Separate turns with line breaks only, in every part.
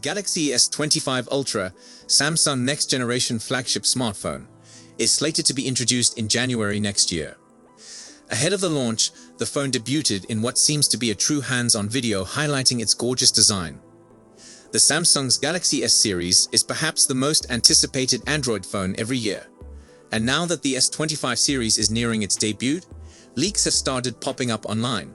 Galaxy S25 Ultra, Samsung next-generation flagship smartphone, is slated to be introduced in January next year. Ahead of the launch, the phone debuted in what seems to be a true hands-on video highlighting its gorgeous design. The Samsung's Galaxy S series is perhaps the most anticipated Android phone every year. And now that the S25 series is nearing its debut, leaks have started popping up online.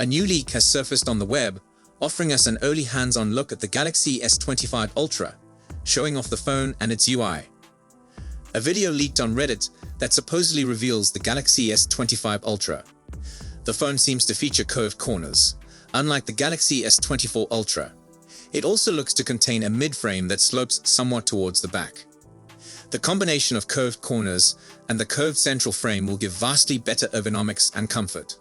A new leak has surfaced on the web, offering us an early hands-on look at the Galaxy S25 Ultra, showing off the phone and its UI. A video leaked on Reddit that supposedly reveals the Galaxy S25 Ultra. The phone seems to feature curved corners, unlike the Galaxy S24 Ultra. It also looks to contain a mid-frame that slopes somewhat towards the back. The combination of curved corners and the curved central frame will give vastly better ergonomics and comfort.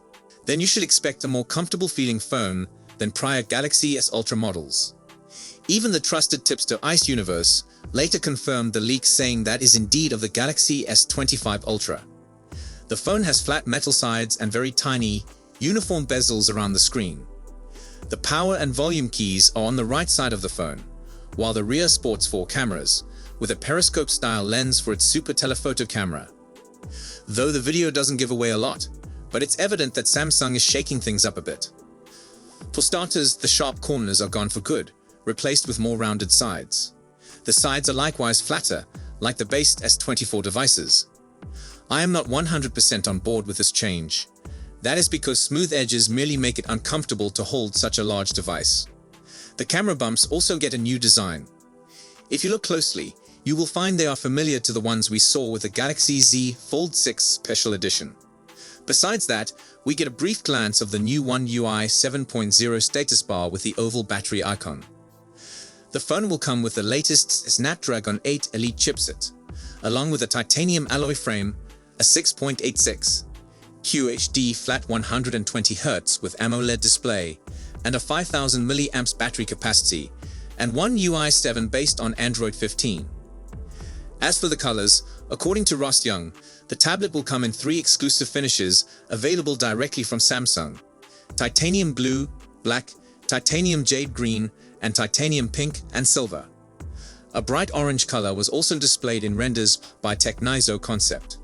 Then you should expect a more comfortable feeling phone than prior Galaxy S Ultra models. Even the trusted tipster Ice Universe later confirmed the leak, saying that is indeed of the Galaxy S25 Ultra. The phone has flat metal sides and very tiny, uniform bezels around the screen. The power and volume keys are on the right side of the phone, while the rear sports 4 cameras, with a periscope-style lens for its super telephoto camera. Though the video doesn't give away a lot, but it's evident that Samsung is shaking things up a bit. For starters, the sharp corners are gone for good, replaced with more rounded sides. The sides are likewise flatter, like the base S24 devices. I am not 100% on board with this change. That is because smooth edges merely make it uncomfortable to hold such a large device. The camera bumps also get a new design. If you look closely, you will find they are familiar to the ones we saw with the Galaxy Z Fold 6 Special Edition. Besides that, we get a brief glance of the new One UI 7.0 status bar with the oval battery icon. The phone will come with the latest Snapdragon 8 Elite chipset, along with a titanium alloy frame, a 6.86 QHD flat 120Hz with AMOLED display, and a 5000 mAh battery capacity, and One UI 7 based on Android 15. As for the colors, according to Ross Young, the tablet will come in 3 exclusive finishes available directly from Samsung: titanium blue, black, titanium jade green, and titanium pink and silver. A bright orange color was also displayed in renders by Technizo Concept.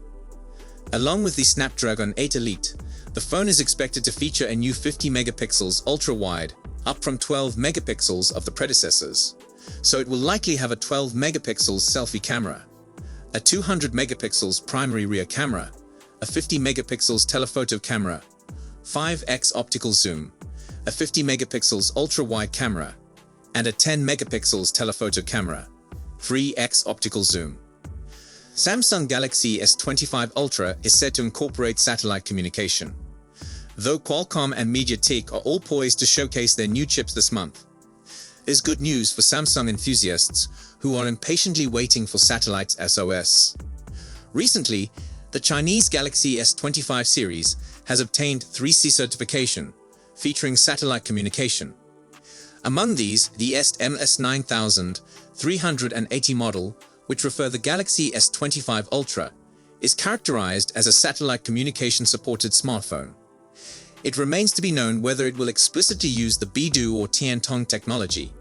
Along with the Snapdragon 8 Elite, the phone is expected to feature a new 50 megapixels ultra-wide, up from 12 megapixels of the predecessors. So it will likely have a 12 megapixels selfie camera, a 200 megapixels primary rear camera, a 50 megapixels telephoto camera, 5x optical zoom, a 50 megapixels ultra-wide camera, and a 10 megapixels telephoto camera, 3x optical zoom. Samsung Galaxy S25 Ultra is said to incorporate satellite communication, though Qualcomm and MediaTek are all poised to showcase their new chips this month. Is good news for Samsung enthusiasts who are impatiently waiting for satellite SOS. Recently, the Chinese Galaxy S25 series has obtained 3C certification, featuring satellite communication. Among these, the S9380 model, which refer the Galaxy S25 Ultra, is characterized as a satellite communication-supported smartphone. It remains to be known whether it will explicitly use the Beidou or Tiantong technology.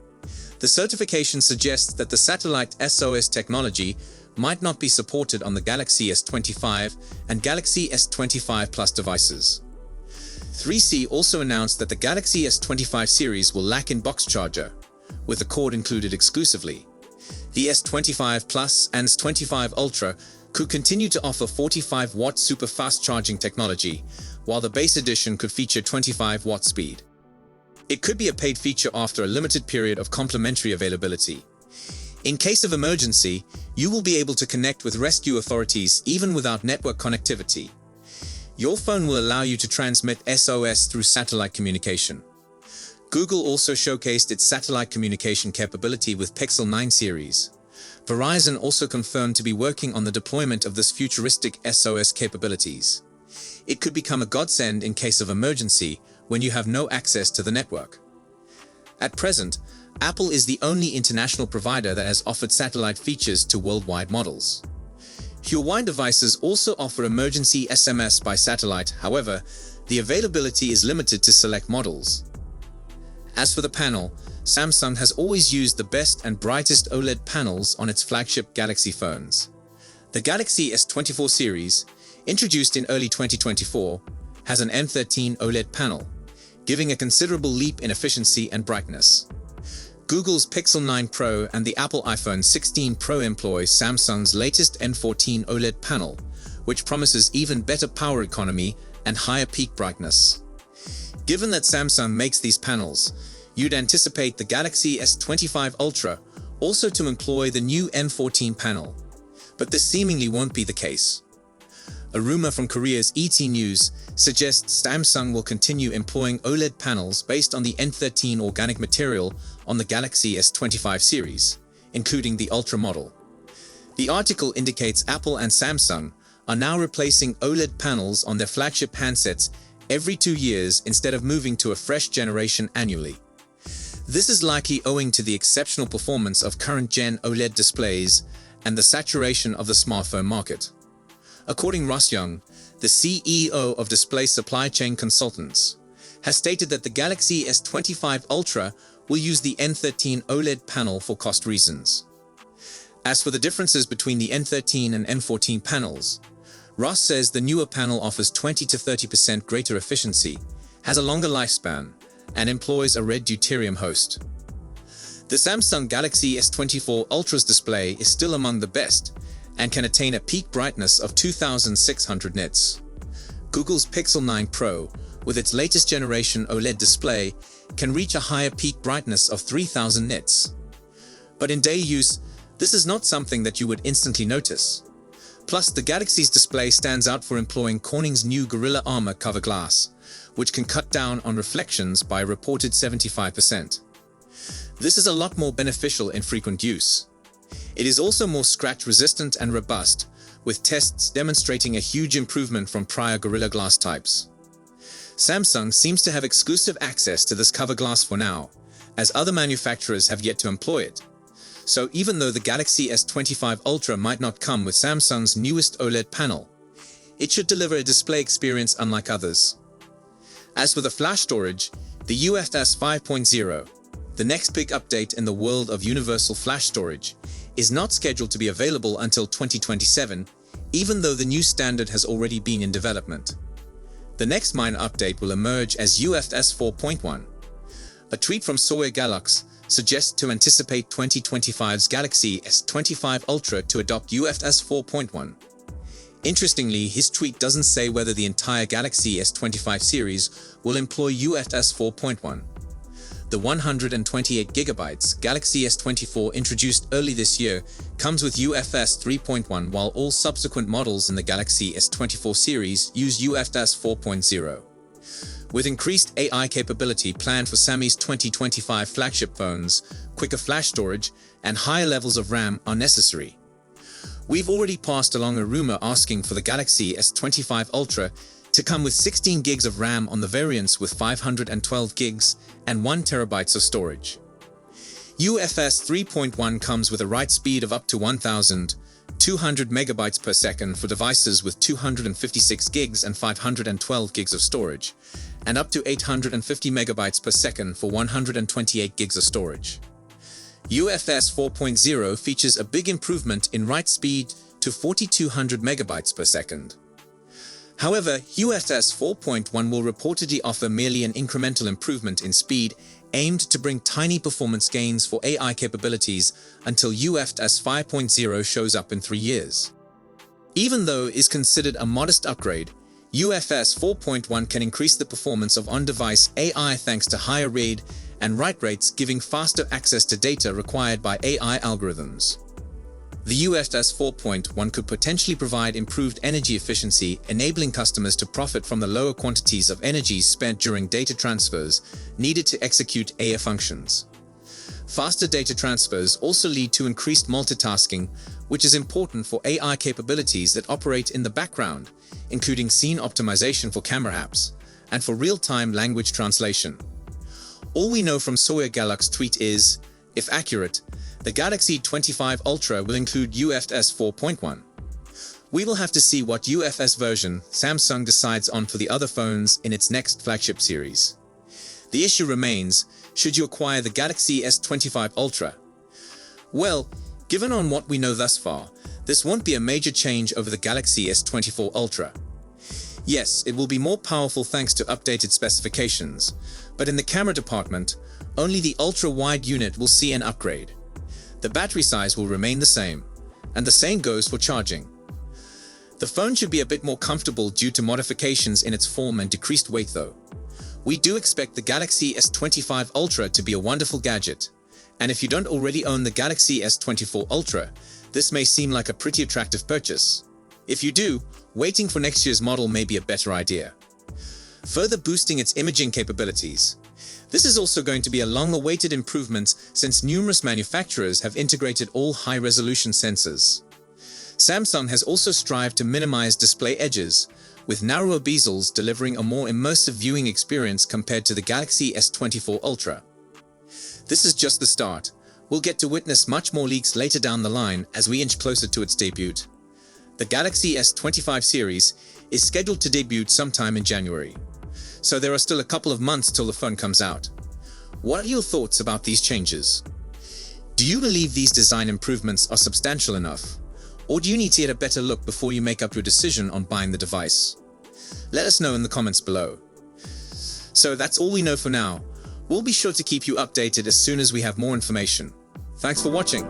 The certification suggests that the satellite SOS technology might not be supported on the Galaxy S25 and Galaxy S25 Plus devices. 3C also announced that the Galaxy S25 series will lack in-box charger, with the cord included exclusively. The S25 Plus and S25 Ultra could continue to offer 45-watt super fast charging technology, while the base edition could feature 25-watt speed. It could be a paid feature after a limited period of complimentary availability. In case of emergency, you will be able to connect with rescue authorities even without network connectivity. Your phone will allow you to transmit SOS through satellite communication. Google also showcased its satellite communication capability with Pixel 9 series. Verizon also confirmed to be working on the deployment of this futuristic SOS capabilities. It could become a godsend in case of emergency when you have no access to the network. At present, Apple is the only international provider that has offered satellite features to worldwide models. Huawei devices also offer emergency SMS by satellite, however, the availability is limited to select models. As for the panel, Samsung has always used the best and brightest OLED panels on its flagship Galaxy phones. The Galaxy S24 series, introduced in early 2024, has an M13 OLED panel, giving a considerable leap in efficiency and brightness. Google's Pixel 9 Pro and the Apple iPhone 16 Pro employ Samsung's latest M14 OLED panel, which promises even better power economy and higher peak brightness. Given that Samsung makes these panels, you'd anticipate the Galaxy S25 Ultra also to employ the new M14 panel. But this seemingly won't be the case. A rumor from Korea's ET News suggests Samsung will continue employing OLED panels based on the M13 organic material on the Galaxy S25 series, including the Ultra model. The article indicates Apple and Samsung are now replacing OLED panels on their flagship handsets every 2 years instead of moving to a fresh generation annually. This is likely owing to the exceptional performance of current-gen OLED displays and the saturation of the smartphone market. According to Ross Young, the CEO of Display Supply Chain Consultants, has stated that the Galaxy S25 Ultra will use the M13 OLED panel for cost reasons. As for the differences between the M13 and M14 panels, Ross says the newer panel offers 20 to 30% greater efficiency, has a longer lifespan, and employs a red deuterium host. The Samsung Galaxy S24 Ultra's display is still among the best and can attain a peak brightness of 2600 nits. Google's Pixel 9 Pro, with its latest generation OLED display, can reach a higher peak brightness of 3000 nits. But in day use, this is not something that you would instantly notice. Plus, the Galaxy's display stands out for employing Corning's new Gorilla Armor cover glass, which can cut down on reflections by a reported 75%. This is a lot more beneficial in frequent use. It is also more scratch-resistant and robust, with tests demonstrating a huge improvement from prior Gorilla Glass types. Samsung seems to have exclusive access to this cover glass for now, as other manufacturers have yet to employ it. So even though the Galaxy S25 Ultra might not come with Samsung's newest OLED panel, it should deliver a display experience unlike others. As for the flash storage, the UFS 5.0, the next big update in the world of universal flash storage, is not scheduled to be available until 2027, even though the new standard has already been in development. The next minor update will emerge as UFS 4.1. A tweet from Samsung Galaxy suggests to anticipate 2025's Galaxy S25 Ultra to adopt UFS 4.1. Interestingly, his tweet doesn't say whether the entire Galaxy S25 series will employ UFS 4.1. The 128GB Galaxy S24 introduced early this year comes with UFS 3.1, while all subsequent models in the Galaxy S24 series use UFS 4.0. With increased AI capability planned for Xiaomi's 2025 flagship phones, quicker flash storage and higher levels of RAM are necessary. We've already passed along a rumor asking for the Galaxy S25 Ultra to come with 16 gigs of RAM on the variants with 512 gigs and 1 TB of storage. UFS 3.1 comes with a write speed of up to 1,200 megabytes per second for devices with 256 gigs and 512 gigs of storage, and up to 850 megabytes per second for 128 gigs of storage. UFS 4.0 features a big improvement in write speed to 4,200 megabytes per second. However, UFS 4.1 will reportedly offer merely an incremental improvement in speed aimed to bring tiny performance gains for AI capabilities until UFS 5.0 shows up in 3 years. Even though it is considered a modest upgrade, UFS 4.1 can increase the performance of on-device AI thanks to higher read and write rates, giving faster access to data required by AI algorithms. The UFS 4.1 could potentially provide improved energy efficiency, enabling customers to profit from the lower quantities of energy spent during data transfers needed to execute AI functions. Faster data transfers also lead to increased multitasking, which is important for AI capabilities that operate in the background, including scene optimization for camera apps, and for real-time language translation. All we know from Samsung Galaxy tweet is, if accurate, the Galaxy S25 Ultra will include UFS 4.1. We will have to see what UFS version Samsung decides on for the other phones in its next flagship series. The issue remains, should you acquire the Galaxy S25 Ultra? Well, given on what we know thus far, this won't be a major change over the Galaxy S24 Ultra. Yes, it will be more powerful thanks to updated specifications, but in the camera department, only the ultra-wide unit will see an upgrade. The battery size will remain the same, and the same goes for charging. The phone should be a bit more comfortable due to modifications in its form and decreased weight though. We do expect the Galaxy S25 Ultra to be a wonderful gadget, and if you don't already own the Galaxy S24 Ultra, this may seem like a pretty attractive purchase. If you do, waiting for next year's model may be a better idea. Further boosting its imaging capabilities. This is also going to be a long-awaited improvement since numerous manufacturers have integrated all high-resolution sensors. Samsung has also strived to minimize display edges, with narrower bezels delivering a more immersive viewing experience compared to the Galaxy S24 Ultra. This is just the start. We'll get to witness much more leaks later down the line as we inch closer to its debut. The Galaxy S25 series is scheduled to debut sometime in January, so there are still a couple of months till the phone comes out. What are your thoughts about these changes? Do you believe these design improvements are substantial enough? Or do you need to get a better look before you make up your decision on buying the device? Let us know in the comments below. So that's all we know for now. We'll be sure to keep you updated as soon as we have more information. Thanks for watching.